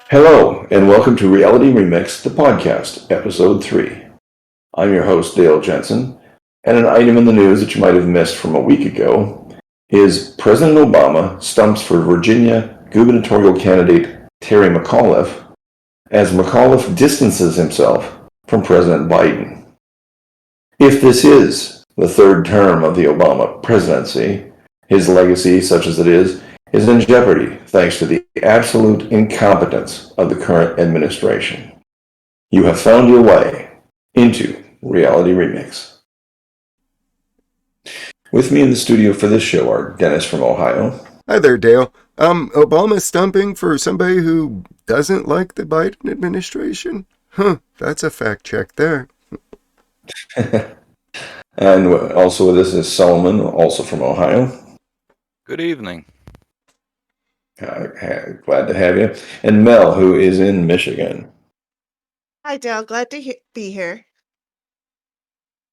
Hello, and welcome to Reality Remix, the podcast, episode 3. I'm your host, Dale Jensen, and an item in the news that you might have missed from a week ago is President Obama stumps for Virginia gubernatorial candidate Terry McAuliffe as McAuliffe distances himself from President Biden. If this is the third term of the Obama presidency, his legacy, such as it is in jeopardy thanks to the absolute incompetence of the current administration. You have found your way into Reality Remix. With me in the studio for this show are Dennis from Ohio. Hi there, Dale. Obama stumping for somebody who doesn't like the Biden administration? That's a fact check there. And also with us is Solomon, also from Ohio. Good evening. Glad to have you. And Mel, who is in Michigan. Hi, Dale. Glad to be here.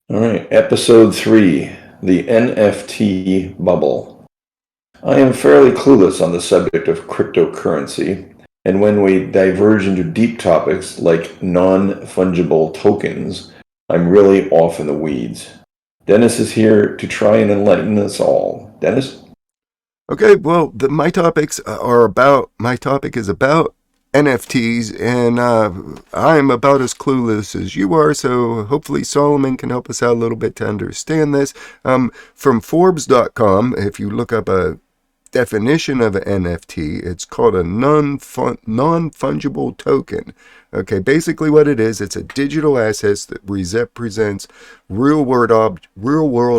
All right, episode 3, the NFT bubble. I am fairly clueless on the subject of cryptocurrency, and when we diverge into deep topics like non-fungible tokens, I'm really off in the weeds. Dennis is here to try and enlighten us all. Dennis? Okay, well, my topic is about NFTs, and I'm about as clueless as you are, so hopefully Solomon can help us out a little bit to understand this. From Forbes.com, if you look up a definition of an NFT, it's called a non-fungible token. Okay, basically what it is, it's a digital asset that represents real-world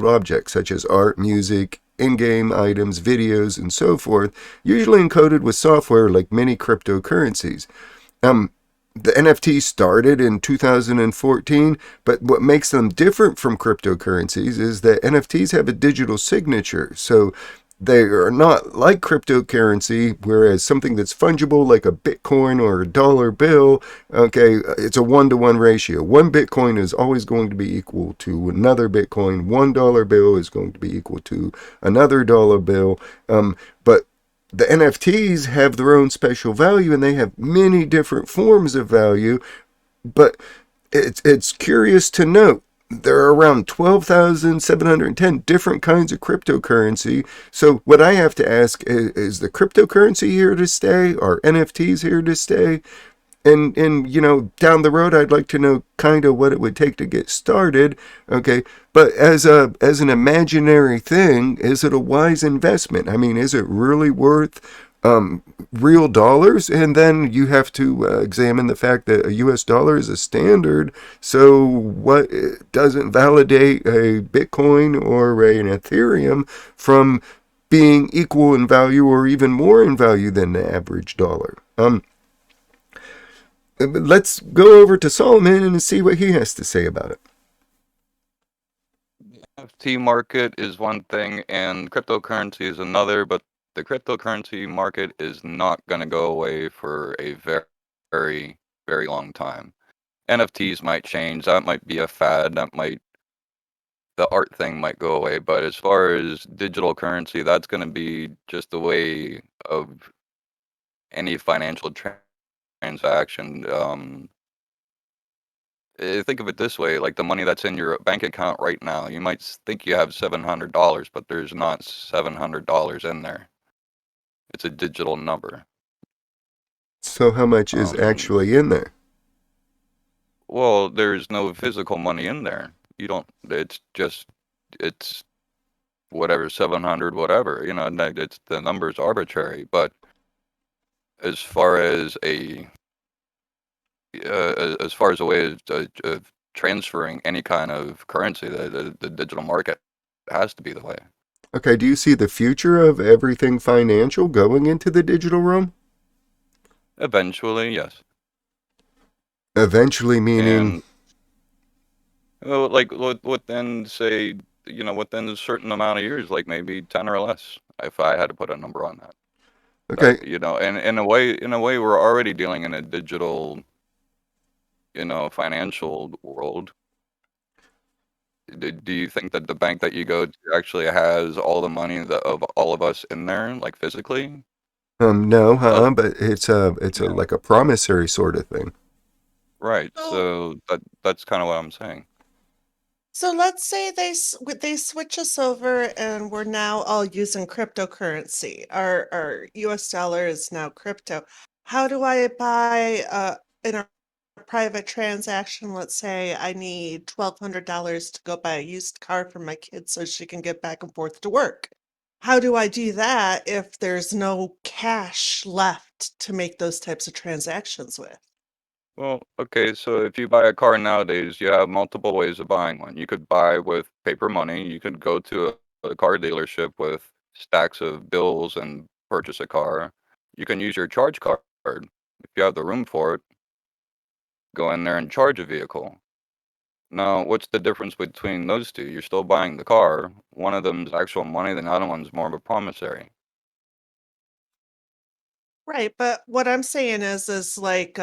objects such as art, music, in-game items, videos, and so forth, usually encoded with software like many cryptocurrencies. The NFT started in 2014, but what makes them different from cryptocurrencies is that NFTs have a digital signature, so they are not like cryptocurrency, whereas something that's fungible like a Bitcoin or a dollar bill, okay, it's a 1-to-1 ratio. One Bitcoin is always going to be equal to another Bitcoin. $1 bill is going to be equal to another dollar bill. But the NFTs have their own special value, and they have many different forms of value. But it's curious to note, there are around 12,710 different kinds of cryptocurrency. So what I have to ask is the cryptocurrency here to stay? Are NFTs here to stay? And down the road, I'd like to know kind of what it would take to get started. Okay, but as an imaginary thing, is it a wise investment? I mean, is it really worth real dollars? And then you have to examine the fact that a US dollar is a standard, so what doesn't validate a Bitcoin or an Ethereum from being equal in value or even more in value than the average dollar? Let's go over to Solomon and see what he has to say about it. The NFT market is one thing and cryptocurrency is another, but the cryptocurrency market is not going to go away for a very, very, very long time. NFTs might change. That might be a fad. The art thing might go away. But as far as digital currency, that's going to be just the way of any financial transaction. Think of it this way, like the money that's in your bank account right now. You might think you have $700, but there's not $700 in there. It's a digital number. So how much is actually in there? Well, there's no physical money in there. It's whatever, 700, whatever, it's the number's arbitrary. But as far as a way of transferring any kind of currency, the digital market has to be the way. Okay, do you see the future of everything financial going into the digital realm? Eventually, yes. Eventually meaning? Well, like within, say, within a certain amount of years, like maybe 10 or less, if I had to put a number on that. Okay. And in a way, we're already dealing in a digital, financial world. Do you think that the bank that you go to actually has all the money of all of us in there, like physically? No, Oh, but it's a yeah, like a promissory sort of thing. right. So, So that's kind of what I'm saying. so let's say they switch us over and we're now all using cryptocurrency. Our US dollar is now crypto. How do I buy in a private transaction? Let's say I need $1,200 to go buy a used car for my kid so she can get back and forth to work. How do I do that if there's no cash left to make those types of transactions with? Well, okay, so if you buy a car nowadays, you have multiple ways of buying one. You could buy with paper money. You could go to a car dealership with stacks of bills and purchase a car. You can use your charge card if you have the room for it. Go in there and charge a vehicle. Now, what's the difference between those two? You're still buying the car. One of them's actual money, the other one's more of a promissory. Right, but what I'm saying is like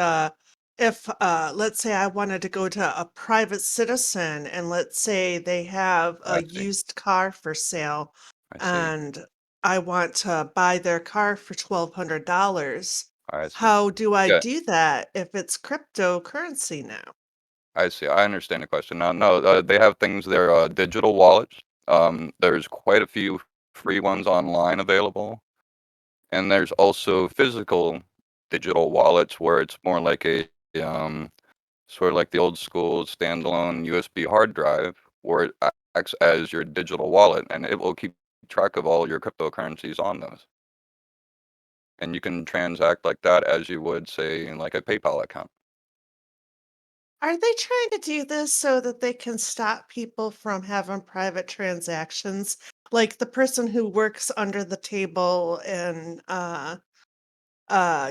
if let's say I wanted to go to a private citizen and let's say they have I a see. used car for sale I see. and I want to buy their car for $1,200, I see. how do I Yeah, do that if it's cryptocurrency now? I see. I understand the question. Now, no, they have things there, digital wallets. There's quite a few free ones online available, and there's also physical digital wallets where it's more like um, sort of like the old school standalone USB hard drive, where it acts as your digital wallet, and it will keep track of all your cryptocurrencies on those, and you can transact like that as you would, say, in like a PayPal account. Are they trying to do this so that they can stop people from having private transactions? Like the person who works under the table and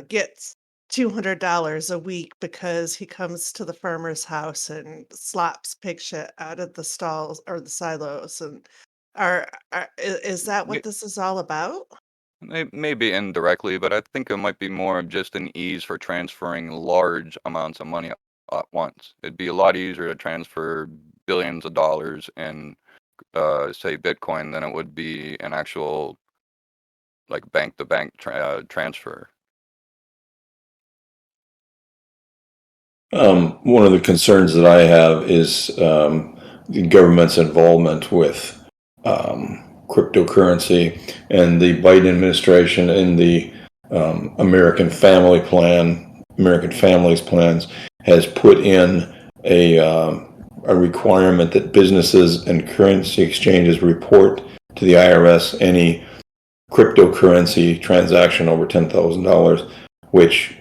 gets $200 a week because he comes to the farmer's house and slops pig shit out of the stalls or the silos and is that what this is all about? Maybe indirectly, but I think it might be more of just an ease for transferring large amounts of money at once. It'd be a lot easier to transfer billions of dollars in, say, Bitcoin than it would be an actual like bank-to-bank transfer. One of the concerns that I have is the government's involvement with cryptocurrency and the Biden administration and the American Families Plans has put in a requirement that businesses and currency exchanges report to the IRS any cryptocurrency transaction over $10,000, which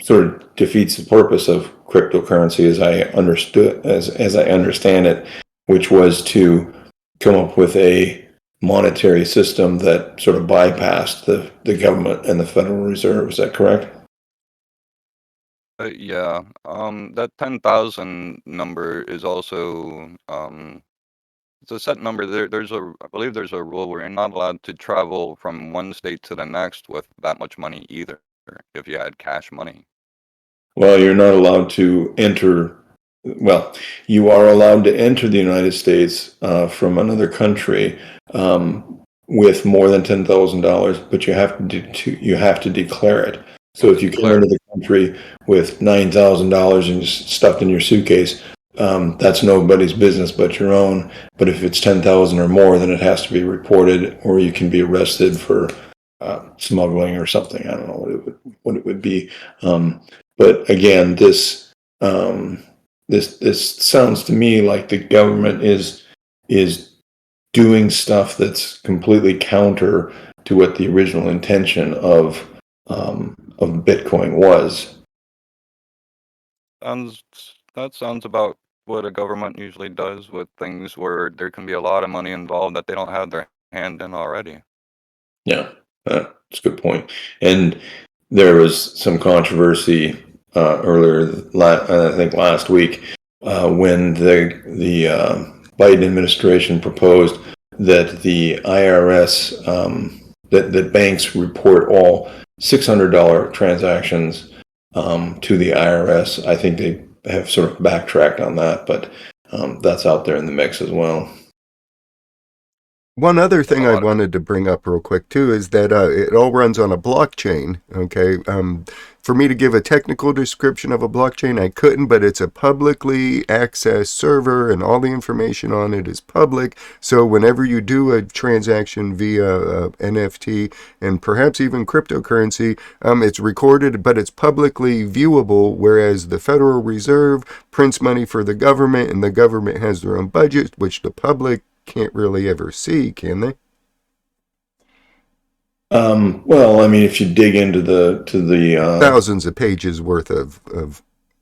sort of defeats the purpose of cryptocurrency as I understand it, which was to come up with a monetary system that sort of bypassed the government and the Federal Reserve. Is that correct? Yeah, that 10,000 number is also it's a set number. I believe there's a rule where you're not allowed to travel from one state to the next with that much money either, if you had cash money. Well, you're not allowed to enter. Well, you are allowed to enter the United States from another country with more than $10,000, but you have to declare it. So if you came Declare. into the country with $9,000 and just stuffed in your suitcase, that's nobody's business but your own. But if it's 10,000 or more, then it has to be reported, or you can be arrested for smuggling or something. I don't know what it would be. But again, this sounds to me like the government is doing stuff that's completely counter to what the original intention of Bitcoin was. Sounds that sounds about what a government usually does with things where there can be a lot of money involved that they don't have their hand in already. Yeah, that's a good point. And there was some controversy earlier, I think last week, when the Biden administration proposed that the IRS that banks report all $600 transactions to the IRS. I think they have sort of backtracked on that, but that's out there in the mix as well. One other thing A I lot of wanted to bring up real quick too is that it all runs on a blockchain. Okay, for me to give a technical description of a blockchain, I couldn't, but it's a publicly accessed server, and all the information on it is public. So whenever you do a transaction via NFT and perhaps even cryptocurrency, it's recorded, but it's publicly viewable. Whereas the Federal Reserve prints money for the government, and the government has their own budget, which the public can't really ever see, can they? Well, I mean, if you dig into the Thousands of pages worth of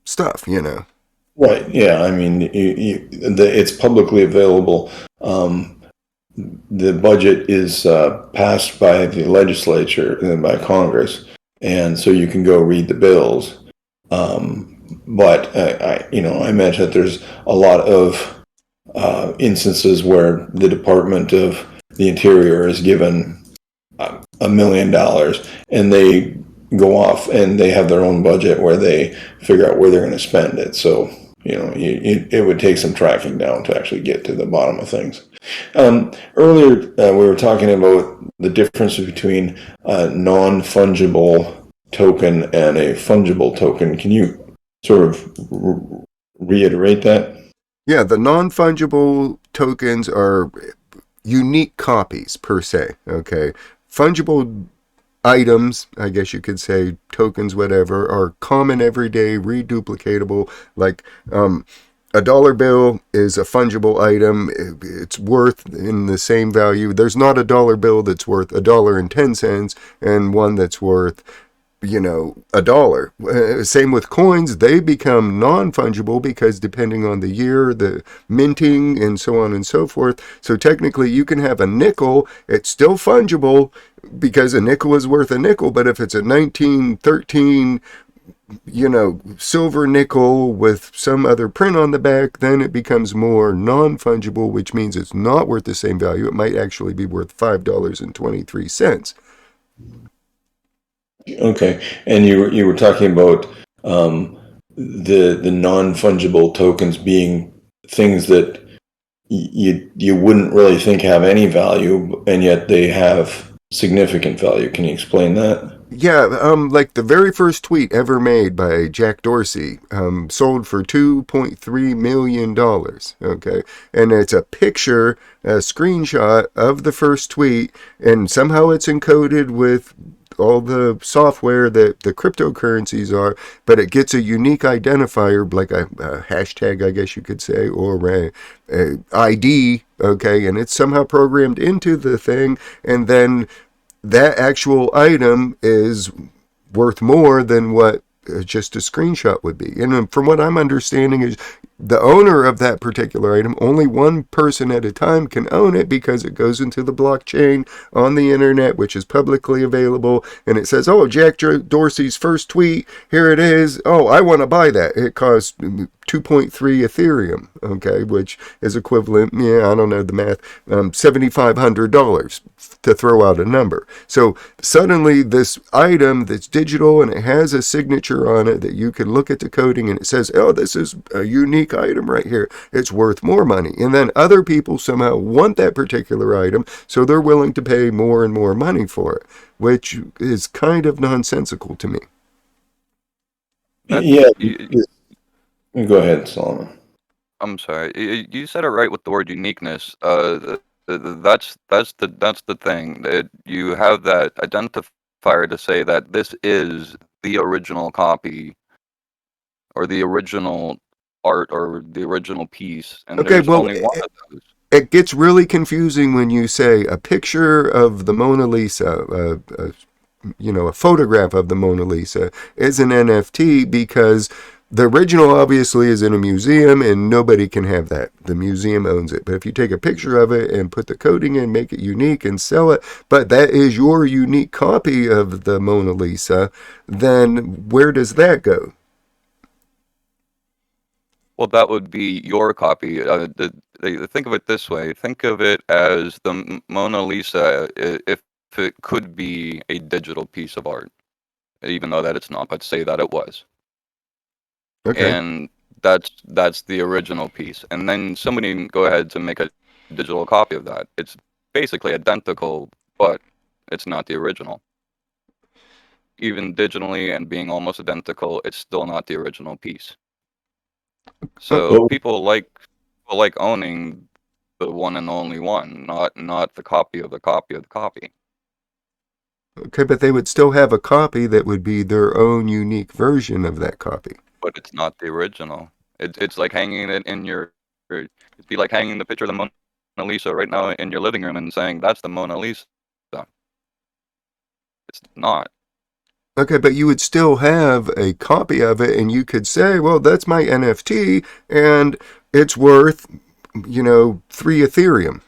stuff, right, yeah, I mean, it's publicly available. The budget is passed by the legislature and by Congress, and so you can go read the bills. But I imagine that there's a lot of instances where the Department of the Interior is given $1 million, and they go off and they have their own budget where they figure out where they're going to spend it. So it would take some tracking down to actually get to the bottom of things. Earlier, we were talking about the difference between a non-fungible token and a fungible token. Can you sort of reiterate that? Yeah, the non-fungible tokens are unique copies per se, okay? Fungible items, I guess you could say, tokens, whatever, are common, everyday, reduplicatable. Like a dollar bill is a fungible item. It's worth in the same value. There's not a dollar bill that's worth $1.10 and one that's worth $1. Same with coins. They become non-fungible because depending on the year, the minting, and so on and so forth. So technically you can have a nickel. It's still fungible because a nickel is worth a nickel. But if it's a 1913 silver nickel with some other print on the back, then it becomes more non-fungible, which means it's not worth the same value. It might actually be worth $5.23. Okay, and you were talking about the non-fungible tokens being things that you wouldn't really think have any value, and yet they have significant value. Can you explain that? Yeah, like the very first tweet ever made by Jack Dorsey, sold for $2.3 million, okay? And it's a picture, a screenshot of the first tweet, and somehow it's encoded with all the software that the cryptocurrencies are, but it gets a unique identifier, like a hashtag, I guess you could say, or a ID, okay? And it's somehow programmed into the thing, and then that actual item is worth more than what just a screenshot would be. And from what I'm understanding is the owner of that particular item, only one person at a time can own it because it goes into the blockchain on the internet, which is publicly available. And it says, oh, Jack Dorsey's first tweet, here it is. Oh, I want to buy that. It costs 2.3 Ethereum, okay, which is equivalent, I don't know the math, $7,500 to throw out a number. So suddenly this item that's digital and it has a signature on it that you can look at the coding and it says, oh, this is a unique item right here. It's worth more money. And then other people somehow want that particular item, so they're willing to pay more and more money for it, which is kind of nonsensical to me. Yeah, go ahead, Solomon. I'm sorry. You said it right with the word uniqueness. That's the thing, that you have that identifier to say that this is the original copy or the original art or the original piece, and Okay, there's well, only one of those. it gets really confusing when you say a picture of the Mona Lisa, a photograph of the Mona Lisa is an NFT, because the original obviously is in a museum and nobody can have that. The museum owns it. But if you take a picture of it and put the coding in, make it unique and sell it, but that is your unique copy of the Mona Lisa, then where does that go? Well, that would be your copy. Think of it this way. Think of it as the Mona Lisa. If it could be a digital piece of art, even though that it's not, but say that it was. Okay. And that's the original piece. And then somebody can go ahead to make a digital copy of that. It's basically identical, but it's not the original. Even digitally and being almost identical, it's still not the original piece. So Well, people like owning the one and only one, not the copy of the copy of the copy. Okay, but they would still have a copy that would be their own unique version of that copy. But it's not the original. It's like hanging it in it'd be like hanging the picture of the Mona Lisa right now in your living room and saying that's the Mona Lisa. It's not. Okay, but you would still have a copy of it, and you could say, well, that's my NFT, and it's worth, 3 Ethereum.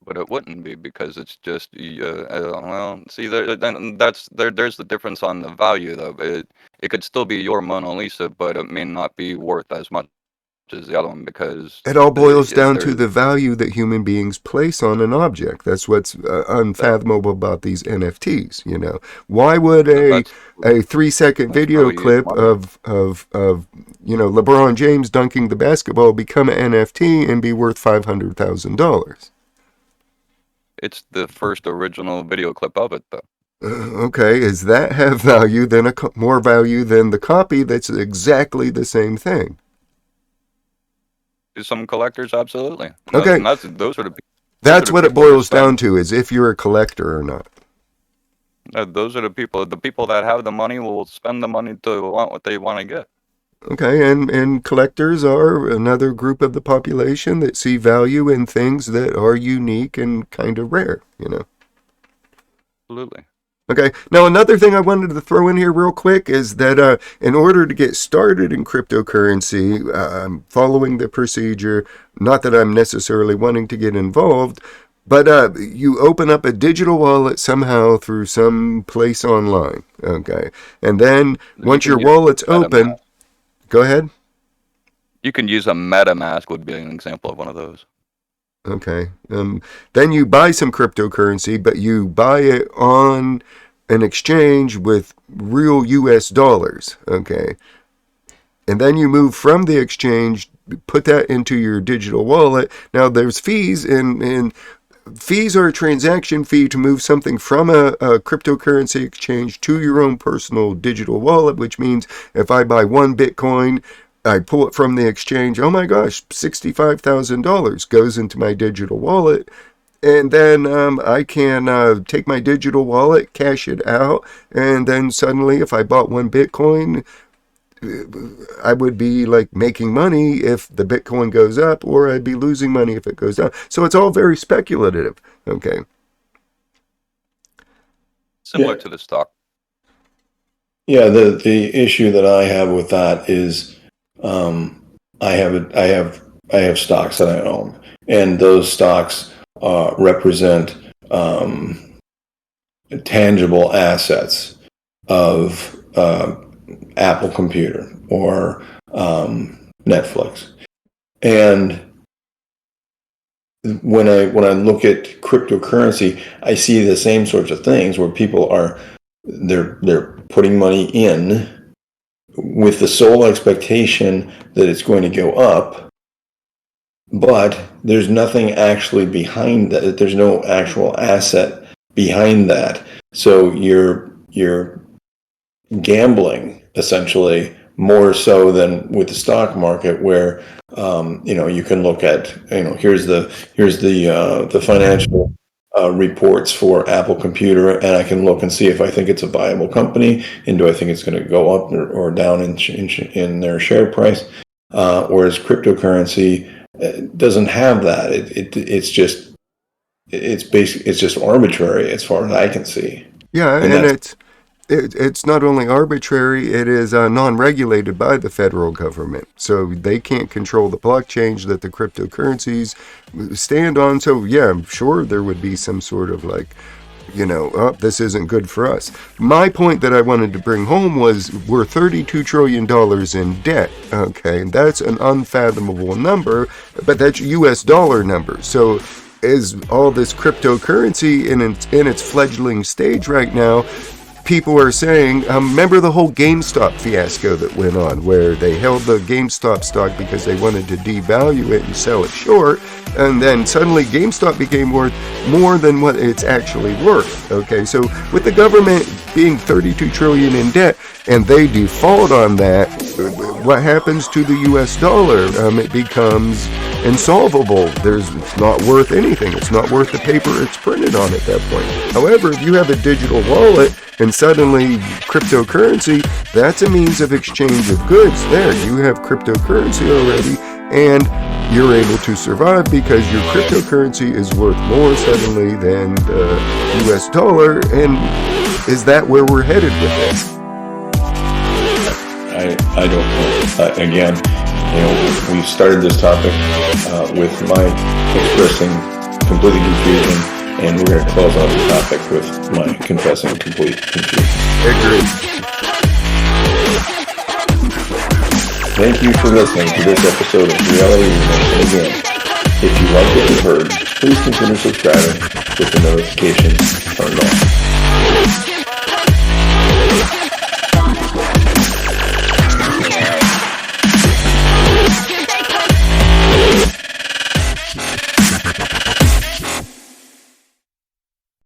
But it wouldn't be because it's just well, see there's the difference on the value though. It could still be your Mona Lisa, but it may not be worth as much as the other one because It all boils down to there's the value that human beings place on an object. That's what's unfathomable about these NFTs. Why would a that's 3-second that's video why we use clip money. of LeBron James dunking the basketball become an NFT and be worth $500,000? It's the first original video clip of it though. Okay, does that have value than more value than the copy that's exactly the same thing? To some collectors, absolutely. Okay, And those are the that's what it people that boils down spend. to, is if you're a collector or not. Those are the people. The people that have the money will spend the money to want what they want to get. Okay, and collectors are another group of the population that see value in things that are unique and kind of rare. Absolutely. Okay, now another thing I wanted to throw in here real quick is that in order to get started in cryptocurrency, following the procedure, not that I'm necessarily wanting to get involved, but you open up a digital wallet somehow through some place online. Okay, and then You once can your use wallet's open, MetaMask. go ahead. You can use a MetaMask would be an example of one of those. Okay. Then you buy some cryptocurrency, but you buy it on an exchange with real US dollars. Okay. And then you move from the exchange, put that into your digital wallet. Now there's fees, and fees are a transaction fee to move something from a cryptocurrency exchange to your own personal digital wallet, which means if I buy 1 Bitcoin, I pull it from the exchange, oh my gosh, $65,000 goes into my digital wallet. And then I can take my digital wallet, cash it out, and then suddenly if I bought 1 Bitcoin, I would be like making money if the Bitcoin goes up, or I'd be losing money if it goes down. So it's all very speculative. Okay. Similar Yeah. to the stock. Yeah, the issue that I have with that is I have stocks that I own, and those stocks represent tangible assets of Apple Computer or Netflix. And when I look at cryptocurrency, I see the same sorts of things where people are they're putting money in with the sole expectation that it's going to go up, but there's nothing actually behind that. There's no actual asset behind that. So you're gambling essentially more so than with the stock market, where you can look at here's the financial reports for Apple Computer, and I can look and see if I think it's a viable company, and do I think it's going to go up or down in their share price. Whereas cryptocurrency doesn't have that. It's just arbitrary as far as I can see, Yeah, and and that's it's not only arbitrary, it is non-regulated by the federal government. So they can't control the blockchains that the cryptocurrencies stand on. So yeah, I'm sure there would be some sort of oh, this isn't good for us. My point that I wanted to bring home was we're $32 trillion in debt. Okay, and that's an unfathomable number, but that's US dollar number. So as all this cryptocurrency in its fledgling stage right now, people are saying, remember the whole GameStop fiasco that went on, where they held the GameStop stock because they wanted to devalue it and sell it short, and then suddenly GameStop became worth more than what it's actually worth. Okay, so with the government being $32 trillion in debt, and they default on that, what happens to the US dollar? It becomes insolvable. It's not worth anything. It's not worth the paper it's printed on at that point. However, if you have a digital wallet and suddenly cryptocurrency, that's a means of exchange of goods. There, you have cryptocurrency already, and you're able to survive because your cryptocurrency is worth more suddenly than the US dollar. And is that where we're headed with this? I don't know. Again, we started this topic with my expressing complete confusion, and we're going to close out the topic with my confessing complete confusion. Agreed. Thank you for listening to this episode of Reality Remix. And again, if you like what you heard, please consider subscribing with the notifications turned on.